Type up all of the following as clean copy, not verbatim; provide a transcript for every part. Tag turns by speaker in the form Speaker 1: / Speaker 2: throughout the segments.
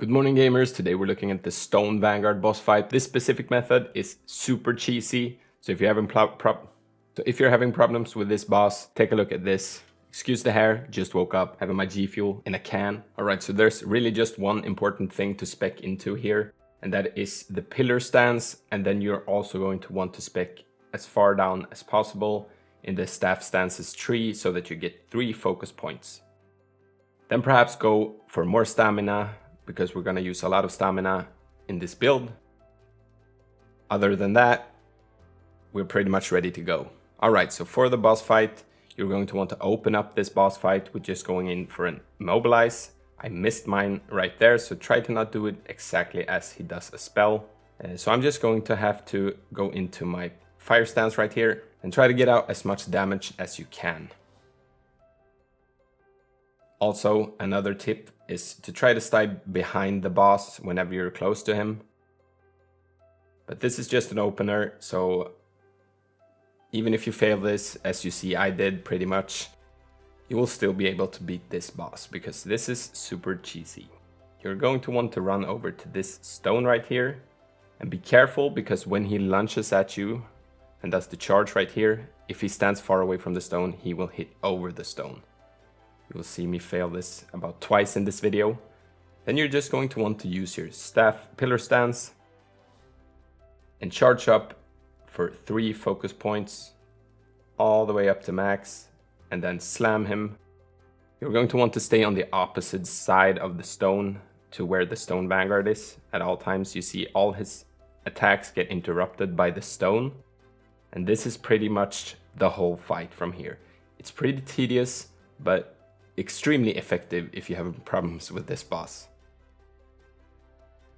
Speaker 1: Good morning, gamers. Today we're looking at the Stone Vanguard boss fight. This specific method is super cheesy, so if you're having problems with this boss, take a look at this. Excuse the hair, just woke up, having my G Fuel in a can. Alright, so there's really just one important thing to spec into here, and that is the pillar stance, and then you're also going to want to spec as far down as possible in the staff stances tree so that you get 3 focus points. Then perhaps go for more stamina, because we're going to use a lot of stamina in this build. Other than that, we're pretty much ready to go. Alright, so for the boss fight, you're going to want to open up this boss fight with just going in for an immobilize. I missed mine right there, so try to not do it exactly as he does a spell. So I'm just going to have to go into my fire stance right here and try to get out as much damage as you can. Also, another tip is to try to stay behind the boss whenever you're close to him. But this is just an opener, so even if you fail this, as you see I did pretty much, you will still be able to beat this boss, because this is super cheesy. You're going to want to run over to this stone right here, and be careful, because when he lunges at you and does the charge right here, if he stands far away from the stone, he will hit over the stone. You will see me fail this about twice in this video. Then you're just going to want to use your staff pillar stance and charge up for 3 focus points all the way up to max, and then slam him. You're going to want to stay on the opposite side of the stone to where the Stone Vanguard is at all times. You see all his attacks get interrupted by the stone, and this is pretty much the whole fight from here. It's pretty tedious, but extremely effective if you have problems with this boss.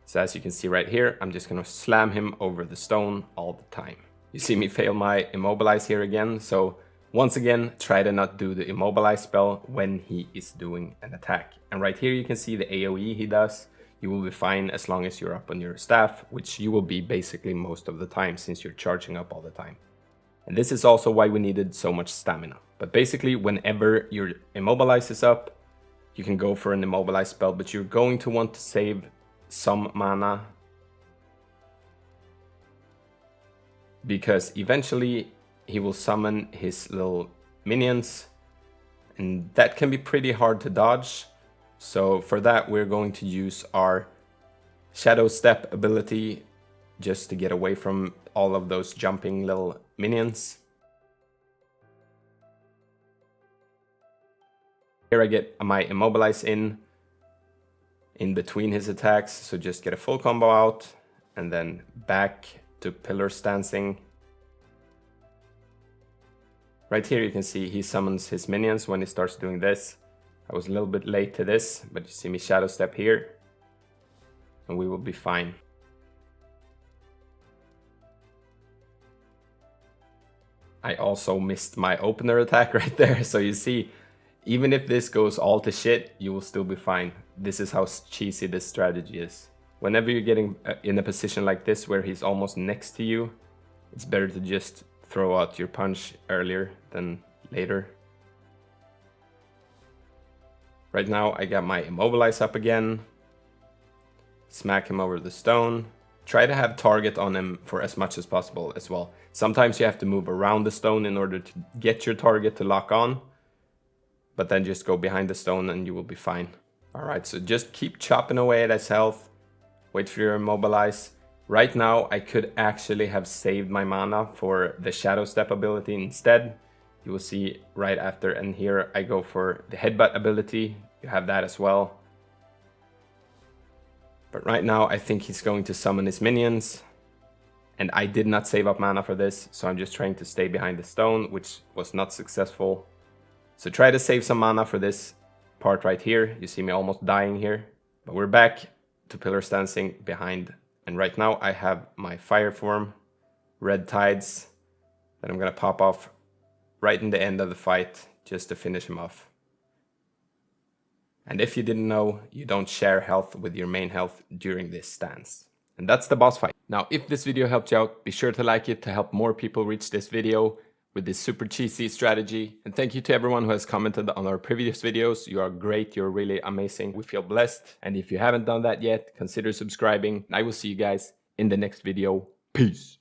Speaker 1: So as you can see right here, I'm just gonna slam him over the stone all the time. You see me fail my immobilize here again, so once again, try to not do the immobilize spell when he is doing an attack. And right here you can see the AoE he does. You will be fine as long as you're up on your staff, which you will be basically most of the time since you're charging up all the time. And this is also why we needed so much stamina. But basically, whenever your immobilize is up, you can go for an immobilize spell, but you're going to want to save some mana, because eventually he will summon his little minions, and that can be pretty hard to dodge. So for that, we're going to use our Shadow Step ability just to get away from all of those jumping little minions. Here I get my immobilize in between his attacks, so just get a full combo out and then back to pillar stancing. Right here you can see he summons his minions when he starts doing this. I was a little bit late to this, but you see me shadow step here and we will be fine. I also missed my opener attack right there, so you see, even if this goes all to shit, you will still be fine. This is how cheesy this strategy is. Whenever you're getting in a position like this where he's almost next to you, it's better to just throw out your punch earlier than later. Right now I got my immobilize up again. Smack him over the stone. Try to have target on him for as much as possible as well. Sometimes you have to move around the stone in order to get your target to lock on, but then just go behind the stone and you will be fine. Alright, so just keep chopping away at his health. Wait for your immobilize. Right now I could actually have saved my mana for the Shadow Step ability instead. You will see right after, and here I go for the headbutt ability. You have that as well. But right now I think he's going to summon his minions, and I did not save up mana for this, so I'm just trying to stay behind the stone, which was not successful. So try to save some mana for this part right here. You see me almost dying here, but we're back to pillar stancing behind, and right now I have my fire form, Red Tides, that I'm gonna pop off right in the end of the fight just to finish him off. And if you didn't know, you don't share health with your main health during this stance. And that's the boss fight. Now, if this video helped you out, be sure to like it to help more people reach this video. with this super cheesy strategy. And thank you to everyone who has commented on our previous videos. You are great, you're really amazing. We feel blessed. And if you haven't done that yet, consider subscribing. I will see you guys in the next video. Peace.